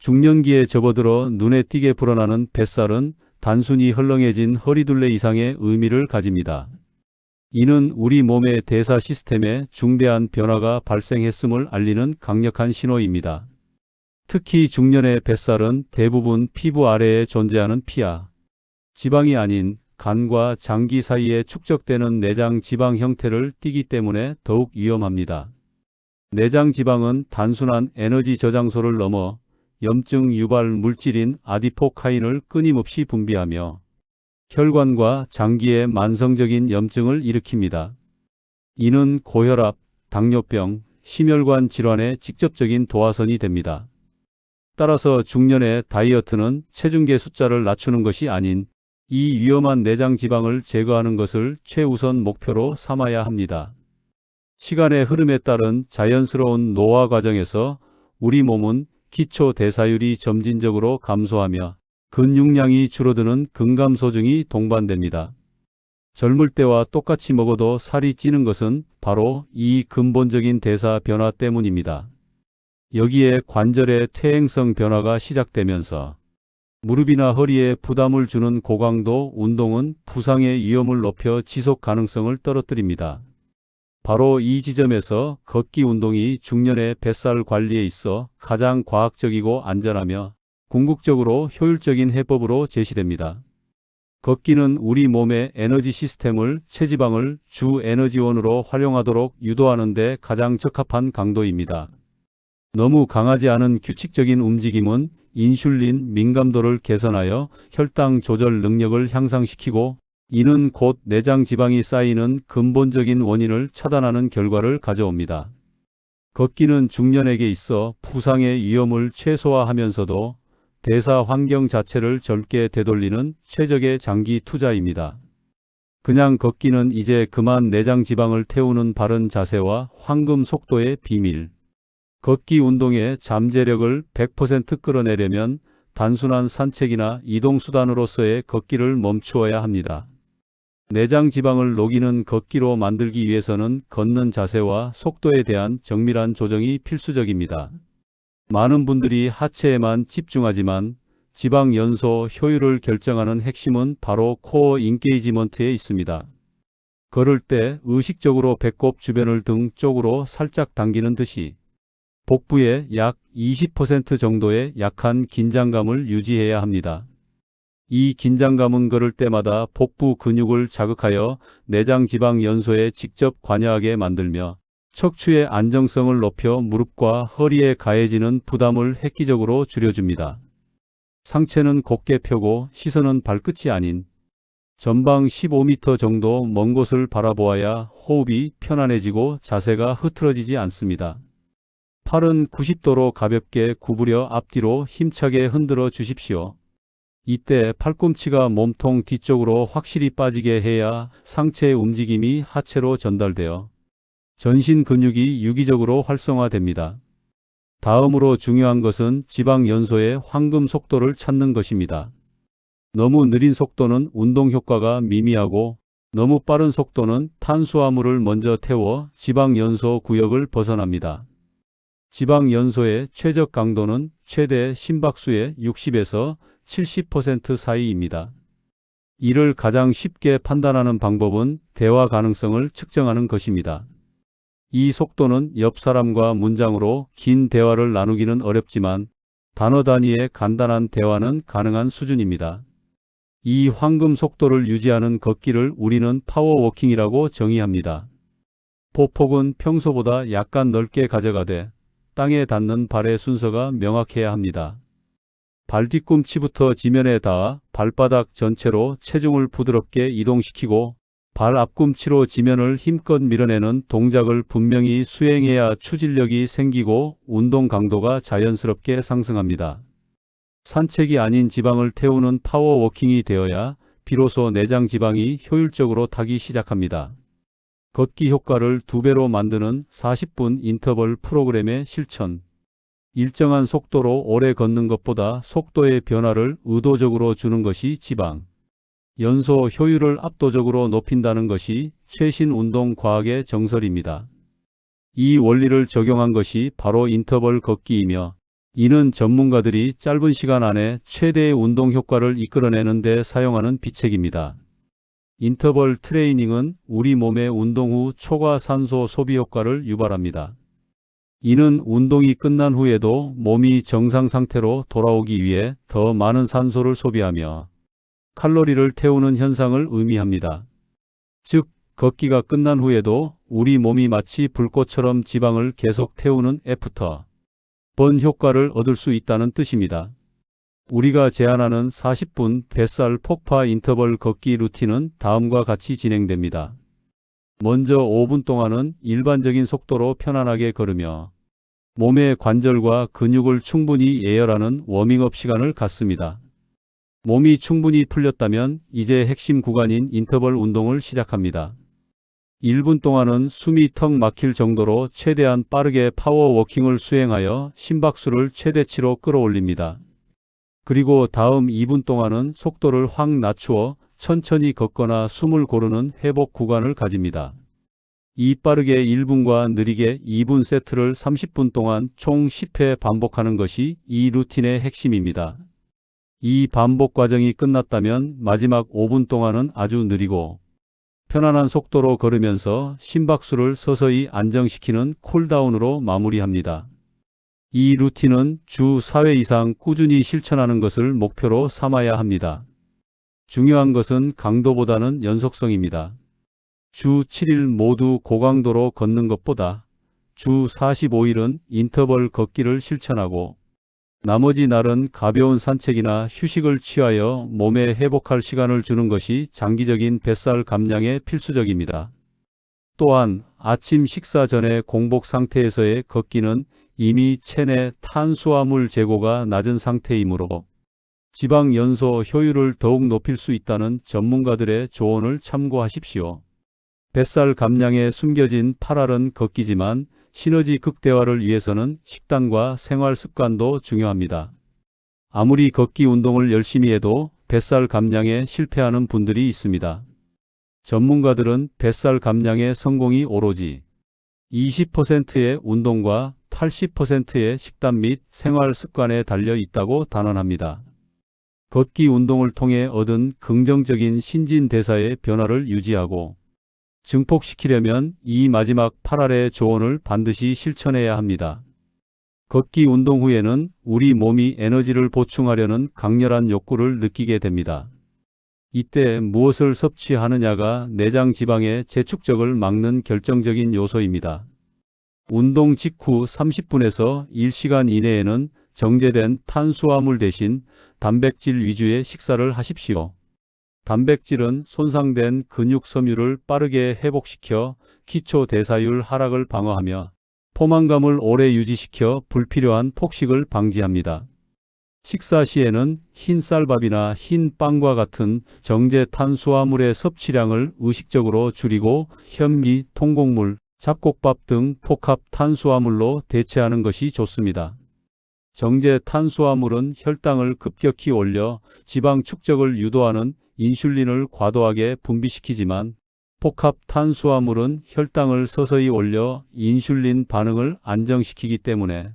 중년기에 접어들어 눈에 띄게 불어나는 뱃살은 단순히 헐렁해진 허리둘레 이상의 의미를 가집니다. 이는 우리 몸의 대사 시스템에 중대한 변화가 발생했음을 알리는 강력한 신호입니다. 특히 중년의 뱃살은 대부분 피부 아래에 존재하는 피하, 지방이 아닌 간과 장기 사이에 축적되는 내장 지방 형태를 띠기 때문에 더욱 위험합니다. 내장 지방은 단순한 에너지 저장소를 넘어 염증 유발 물질인 아디포카인을 끊임없이 분비하며 혈관과 장기에 만성적인 염증을 일으킵니다. 이는 고혈압, 당뇨병, 심혈관 질환의 직접적인 도화선이 됩니다. 따라서 중년의 다이어트는 체중계 숫자를 낮추는 것이 아닌 이 위험한 내장 지방을 제거하는 것을 최우선 목표로 삼아야 합니다. 시간의 흐름에 따른 자연스러운 노화 과정에서 우리 몸은 기초 대사율이 점진적으로 감소하며 근육량이 줄어드는 근감소증이 동반됩니다. 젊을 때와 똑같이 먹어도 살이 찌는 것은 바로 이 근본적인 대사 변화 때문입니다. 여기에 관절의 퇴행성 변화가 시작되면서 무릎이나 허리에 부담을 주는 고강도 운동은 부상의 위험을 높여 지속 가능성을 떨어뜨립니다. 바로 이 지점에서 걷기 운동이 중년의 뱃살 관리에 있어 가장 과학적이고 안전하며 궁극적으로 효율적인 해법으로 제시됩니다. 걷기는 우리 몸의 에너지 시스템을 체지방을 주 에너지원으로 활용하도록 유도하는 데 가장 적합한 강도입니다. 너무 강하지 않은 규칙적인 움직임은 인슐린 민감도를 개선하여 혈당 조절 능력을 향상시키고 이는 곧 내장 지방이 쌓이는 근본적인 원인을 차단하는 결과를 가져옵니다. 걷기는 중년에게 있어 부상의 위험을 최소화하면서도 대사 환경 자체를 젊게 되돌리는 최적의 장기 투자입니다. 그냥 걷기는 이제 그만 내장 지방을 태우는 바른 자세와 황금 속도의 비밀. 걷기 운동의 잠재력을 100% 끌어내려면 단순한 산책이나 이동수단으로서의 걷기를 멈추어야 합니다. 내장 지방을 녹이는 걷기로 만들기 위해서는 걷는 자세와 속도에 대한 정밀한 조정이 필수적입니다. 많은 분들이 하체에만 집중하지만 지방 연소 효율을 결정하는 핵심은 바로 코어 인게이지먼트에 있습니다. 걸을 때 의식적으로 배꼽 주변을 등 쪽으로 살짝 당기는 듯이 복부에 약 20% 정도의 약한 긴장감을 유지해야 합니다. 이 긴장감은 걸을 때마다 복부 근육을 자극하여 내장 지방 연소에 직접 관여하게 만들며 척추의 안정성을 높여 무릎과 허리에 가해지는 부담을 획기적으로 줄여줍니다. 상체는 곧게 펴고 시선은 발끝이 아닌 전방 15m 정도 먼 곳을 바라보아야 호흡이 편안해지고 자세가 흐트러지지 않습니다. 팔은 90도로 가볍게 구부려 앞뒤로 힘차게 흔들어 주십시오. 이때 팔꿈치가 몸통 뒤쪽으로 확실히 빠지게 해야 상체의 움직임이 하체로 전달되어 전신 근육이 유기적으로 활성화됩니다. 다음으로 중요한 것은 지방 연소의 황금 속도를 찾는 것입니다. 너무 느린 속도는 운동 효과가 미미하고 너무 빠른 속도는 탄수화물을 먼저 태워 지방 연소 구역을 벗어납니다. 지방 연소의 최적 강도는 최대 심박수의 60에서 70% 사이입니다. 이를 가장 쉽게 판단하는 방법은 대화 가능성을 측정하는 것입니다. 이 속도는 옆 사람과 문장으로 긴 대화를 나누기는 어렵지만 단어 단위의 간단한 대화는 가능한 수준입니다. 이 황금 속도를 유지하는 걷기를 우리는 파워워킹이라고 정의합니다. 보폭은 평소보다 약간 넓게 가져가되 땅에 닿는 발의 순서가 명확해야 합니다. 발 뒤꿈치부터 지면에 닿아 발바닥 전체로 체중을 부드럽게 이동시키고 발 앞꿈치로 지면을 힘껏 밀어내는 동작을 분명히 수행해야 추진력이 생기고 운동 강도가 자연스럽게 상승합니다. 산책이 아닌 지방을 태우는 파워워킹이 되어야 비로소 내장 지방이 효율적으로 타기 시작합니다. 걷기 효과를 2배로 만드는 40분 인터벌 프로그램의 실천. 일정한 속도로 오래 걷는 것보다 속도의 변화를 의도적으로 주는 것이 지방 연소 효율을 압도적으로 높인다는 것이 최신 운동 과학의 정설입니다. 이 원리를 적용한 것이 바로 인터벌 걷기이며 이는 전문가들이 짧은 시간 안에 최대의 운동 효과를 이끌어내는 데 사용하는 비책입니다. 인터벌 트레이닝은 우리 몸의 운동 후 초과 산소 소비 효과를 유발합니다. 이는 운동이 끝난 후에도 몸이 정상 상태로 돌아오기 위해 더 많은 산소를 소비하며 칼로리를 태우는 현상을 의미합니다. 즉, 걷기가 끝난 후에도 우리 몸이 마치 불꽃처럼 지방을 계속 태우는 애프터 번 효과를 얻을 수 있다는 뜻입니다. 우리가 제안하는 40분 뱃살 폭파 인터벌 걷기 루틴은 다음과 같이 진행됩니다. 먼저 5분 동안은 일반적인 속도로 편안하게 걸으며 몸의 관절과 근육을 충분히 예열하는 워밍업 시간을 갖습니다. 몸이 충분히 풀렸다면 이제 핵심 구간인 인터벌 운동을 시작합니다. 1분 동안은 숨이 턱 막힐 정도로 최대한 빠르게 파워워킹을 수행하여 심박수를 최대치로 끌어올립니다. 그리고 다음 2분 동안은 속도를 확 낮추어 천천히 걷거나 숨을 고르는 회복 구간을 가집니다. 이 빠르게 1분과 느리게 2분 세트를 30분 동안 총 10회 반복하는 것이 이 루틴의 핵심입니다. 이 반복 과정이 끝났다면 마지막 5분 동안은 아주 느리고 편안한 속도로 걸으면서 심박수를 서서히 안정시키는 쿨다운으로 마무리합니다. 이 루틴은 주 4회 이상 꾸준히 실천하는 것을 목표로 삼아야 합니다. 중요한 것은 강도보다는 연속성입니다. 주 7일 모두 고강도로 걷는 것보다 주 45일은 인터벌 걷기를 실천하고 나머지 날은 가벼운 산책이나 휴식을 취하여 몸에 회복할 시간을 주는 것이 장기적인 뱃살 감량에 필수적입니다. 또한 아침 식사 전에 공복 상태에서의 걷기는 이미 체내 탄수화물 재고가 낮은 상태이므로 지방 연소 효율을 더욱 높일 수 있다는 전문가들의 조언을 참고하십시오. 뱃살 감량에 숨겨진 8알은 걷기지만 시너지 극대화를 위해서는 식단과 생활 습관도 중요합니다. 아무리 걷기 운동을 열심히 해도 뱃살 감량에 실패하는 분들이 있습니다. 전문가들은 뱃살 감량의 성공이 오로지 20%의 운동과 80%의 식단 및 생활 습관에 달려 있다고 단언합니다. 걷기 운동을 통해 얻은 긍정적인 신진대사의 변화를 유지하고 증폭시키려면 이 마지막 8알의 조언을 반드시 실천해야 합니다. 걷기 운동 후에는 우리 몸이 에너지를 보충하려는 강렬한 욕구를 느끼게 됩니다. 이때 무엇을 섭취하느냐가 내장 지방의 재축적을 막는 결정적인 요소입니다. 운동 직후 30분에서 1시간 이내에는 정제된 탄수화물 대신 단백질 위주의 식사를 하십시오. 단백질은 손상된 근육 섬유를 빠르게 회복시켜 기초 대사율 하락을 방어하며 포만감을 오래 유지시켜 불필요한 폭식을 방지합니다. 식사 시에는 흰 쌀밥이나 흰 빵과 같은 정제 탄수화물의 섭취량을 의식적으로 줄이고 현미, 통곡물, 잡곡밥 등 복합 탄수화물로 대체하는 것이 좋습니다. 정제 탄수화물은 혈당을 급격히 올려 지방 축적을 유도하는 인슐린을 과도하게 분비시키지만 복합 탄수화물은 혈당을 서서히 올려 인슐린 반응을 안정시키기 때문에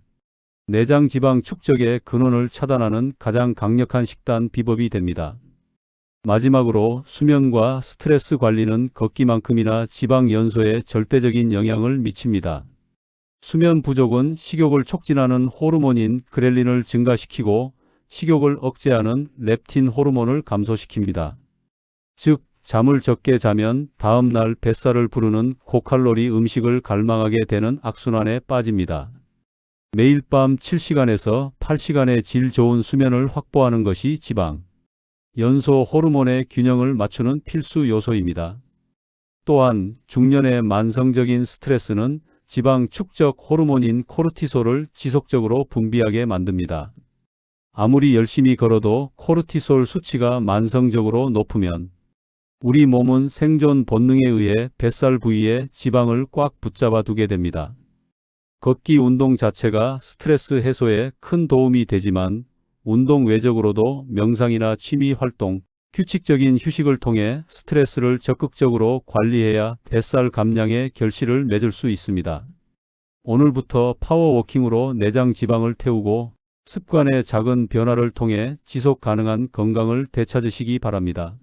내장 지방 축적의 근원을 차단하는 가장 강력한 식단 비법이 됩니다. 마지막으로 수면과 스트레스 관리는 걷기만큼이나 지방 연소에 절대적인 영향을 미칩니다. 수면 부족은 식욕을 촉진하는 호르몬인 그렐린을 증가시키고 식욕을 억제하는 렙틴 호르몬을 감소시킵니다. 즉, 잠을 적게 자면 다음날 뱃살을 부르는 고칼로리 음식을 갈망하게 되는 악순환에 빠집니다. 매일 밤 7시간에서 8시간의 질 좋은 수면을 확보하는 것이 지방 연소 호르몬의 균형을 맞추는 필수 요소입니다. 또한 중년의 만성적인 스트레스는 지방 축적 호르몬인 코르티솔을 지속적으로 분비하게 만듭니다. 아무리 열심히 걸어도 코르티솔 수치가 만성적으로 높으면 우리 몸은 생존 본능에 의해 뱃살 부위에 지방을 꽉 붙잡아 두게 됩니다. 걷기 운동 자체가 스트레스 해소에 큰 도움이 되지만 운동 외적으로도 명상이나 취미 활동, 규칙적인 휴식을 통해 스트레스를 적극적으로 관리해야 뱃살 감량의 결실을 맺을 수 있습니다. 오늘부터 파워워킹으로 내장 지방을 태우고 습관의 작은 변화를 통해 지속 가능한 건강을 되찾으시기 바랍니다.